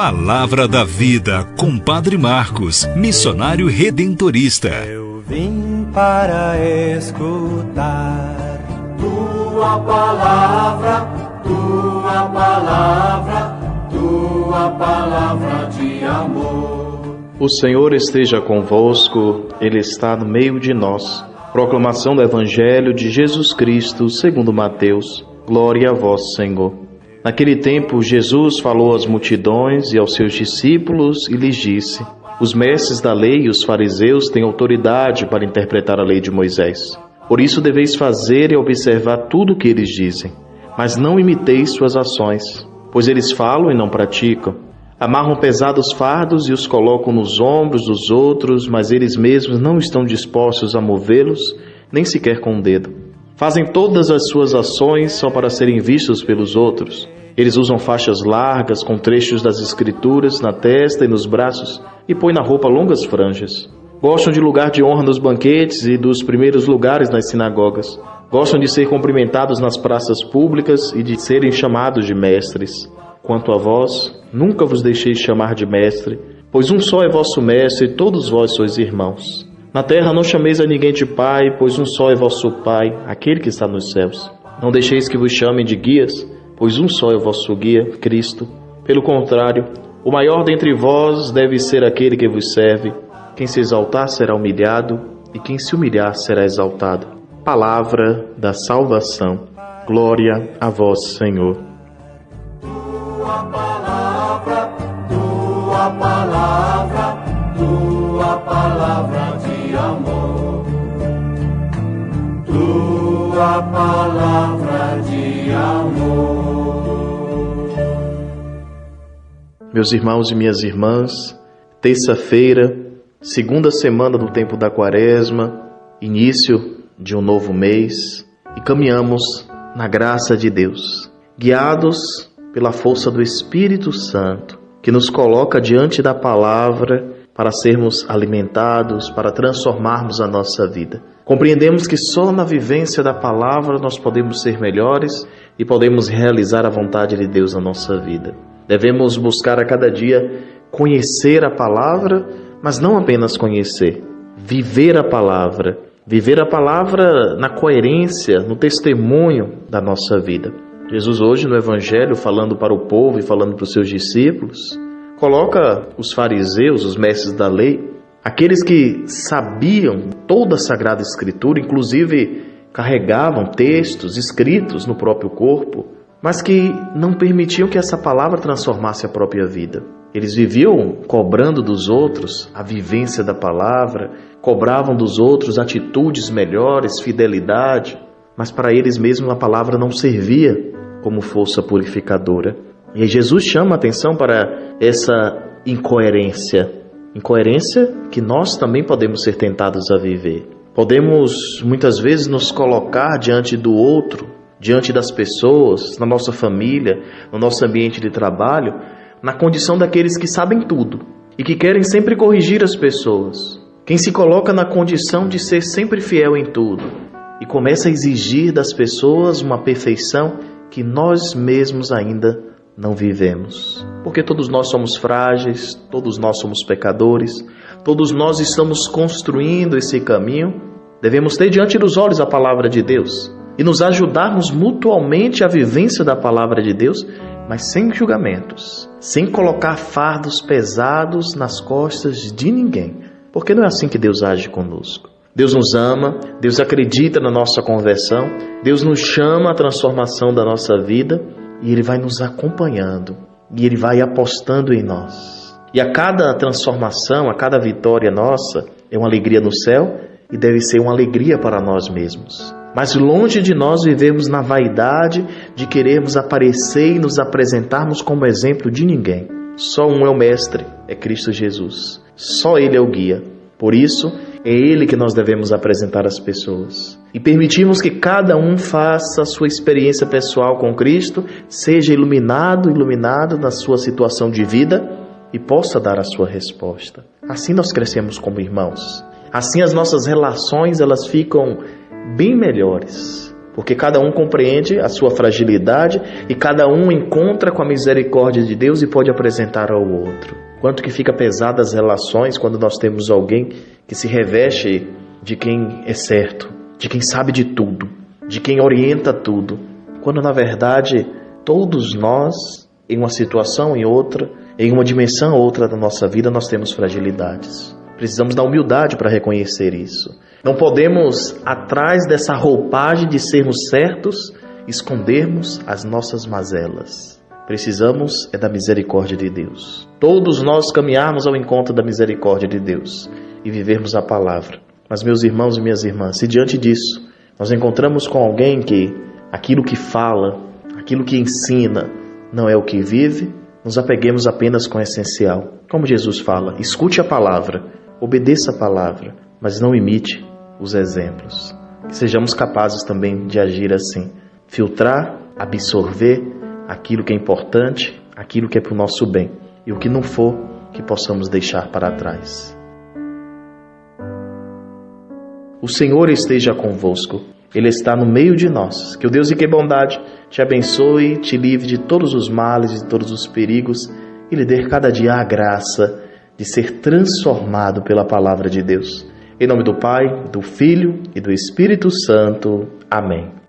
Palavra da Vida, com Padre Marcos, missionário redentorista. Eu vim para escutar Tua palavra, Tua palavra, Tua palavra de amor. O Senhor esteja convosco, Ele está no meio de nós. Proclamação do Evangelho de Jesus Cristo, segundo Mateus. Glória a vós, Senhor. Naquele tempo, Jesus falou às multidões e aos seus discípulos e lhes disse: Os mestres da lei e os fariseus têm autoridade para interpretar a lei de Moisés. Por isso deveis fazer e observar tudo o que eles dizem, mas não imiteis suas ações, pois eles falam e não praticam. Amarram pesados fardos e os colocam nos ombros dos outros, mas eles mesmos não estão dispostos a movê-los, nem sequer com o dedo. Fazem todas as suas ações só para serem vistos pelos outros. Eles usam faixas largas com trechos das Escrituras na testa e nos braços e põem na roupa longas franjas. Gostam de lugar de honra nos banquetes e dos primeiros lugares nas sinagogas. Gostam de ser cumprimentados nas praças públicas e de serem chamados de mestres. Quanto a vós, nunca vos deixeis chamar de mestre, pois um só é vosso mestre e todos vós sois irmãos. Na terra não chameis a ninguém de pai, pois um só é vosso Pai, aquele que está nos céus. Não deixeis que vos chamem de guias, pois um só é o vosso guia, Cristo. Pelo contrário, o maior dentre vós deve ser aquele que vos serve. Quem se exaltar será humilhado, e quem se humilhar será exaltado. Palavra da salvação. Glória a vós, Senhor. Tua palavra, Tua palavra, Tua palavra de amor. Tua palavra de amor. Meus irmãos e minhas irmãs, terça-feira, segunda semana do tempo da Quaresma, início de um novo mês, e caminhamos na graça de Deus, guiados pela força do Espírito Santo, que nos coloca diante da palavra para sermos alimentados, para transformarmos a nossa vida. Compreendemos que só na vivência da palavra nós podemos ser melhores e podemos realizar a vontade de Deus na nossa vida. Devemos buscar a cada dia conhecer a palavra, mas não apenas conhecer, viver a palavra na coerência, no testemunho da nossa vida. Jesus hoje no Evangelho, falando para o povo e falando para os seus discípulos, coloca os fariseus, os mestres da lei, aqueles que sabiam toda a Sagrada Escritura, inclusive carregavam textos escritos no próprio corpo, mas que não permitiam que essa palavra transformasse a própria vida. Eles viviam cobrando dos outros a vivência da palavra, cobravam dos outros atitudes melhores, fidelidade, mas para eles mesmos a palavra não servia como força purificadora. E aí Jesus chama a atenção para essa incoerência que nós também podemos ser tentados a viver. Podemos muitas vezes nos colocar diante do outro, diante das pessoas, na nossa família, no nosso ambiente de trabalho, na condição daqueles que sabem tudo e que querem sempre corrigir as pessoas. Quem se coloca na condição de ser sempre fiel em tudo e começa a exigir das pessoas uma perfeição que nós mesmos ainda não vivemos. Porque todos nós somos frágeis, todos nós somos pecadores, todos nós estamos construindo esse caminho. Devemos ter diante dos olhos a palavra de Deus e nos ajudarmos mutualmente à vivência da palavra de Deus, mas sem julgamentos, sem colocar fardos pesados nas costas de ninguém, porque não é assim que Deus age conosco. Deus nos ama, Deus acredita na nossa conversão, Deus nos chama à transformação da nossa vida e Ele vai nos acompanhando e Ele vai apostando em nós. E a cada transformação, a cada vitória nossa é uma alegria no céu e deve ser uma alegria para nós mesmos. Mas longe de nós vivermos na vaidade de querermos aparecer e nos apresentarmos como exemplo de ninguém. Só um é o Mestre, é Cristo Jesus. Só Ele é o guia. Por isso, é Ele que nós devemos apresentar às pessoas. E permitirmos que cada um faça a sua experiência pessoal com Cristo, seja iluminado na sua situação de vida e possa dar a sua resposta. Assim nós crescemos como irmãos. Assim as nossas relações elas ficam bem melhores. porque cada um compreende a sua fragilidade e cada um encontra com a misericórdia de Deus e pode apresentar ao outro. Quanto que fica pesada as relações quando nós temos alguém que se reveste de quem é certo, de quem sabe de tudo, de quem orienta tudo, quando na verdade todos nós, em uma situação, em outra, em uma dimensão ou outra da nossa vida, nós temos fragilidades. Precisamos da humildade para reconhecer isso. Não podemos, atrás dessa roupagem de sermos certos, escondermos as nossas mazelas. Precisamos é da misericórdia de Deus. Todos nós caminharmos ao encontro da misericórdia de Deus e vivermos a palavra. Mas, meus irmãos e minhas irmãs, se diante disso nós encontramos com alguém que aquilo que fala, aquilo que ensina, não é o que vive, nos apeguemos apenas com o essencial. Como Jesus fala, escute a palavra, obedeça a palavra, mas não imite os exemplos. Que sejamos capazes também de agir assim, filtrar, absorver aquilo que é importante, aquilo que é para o nosso bem, e o que não for, que possamos deixar para trás. O Senhor esteja convosco, Ele está no meio de nós. Que o Deus e bondade te abençoe, te livre de todos os males, de todos os perigos, e lhe dê cada dia a graça de ser transformado pela palavra de Deus. Em nome do Pai, do Filho e do Espírito Santo. Amém.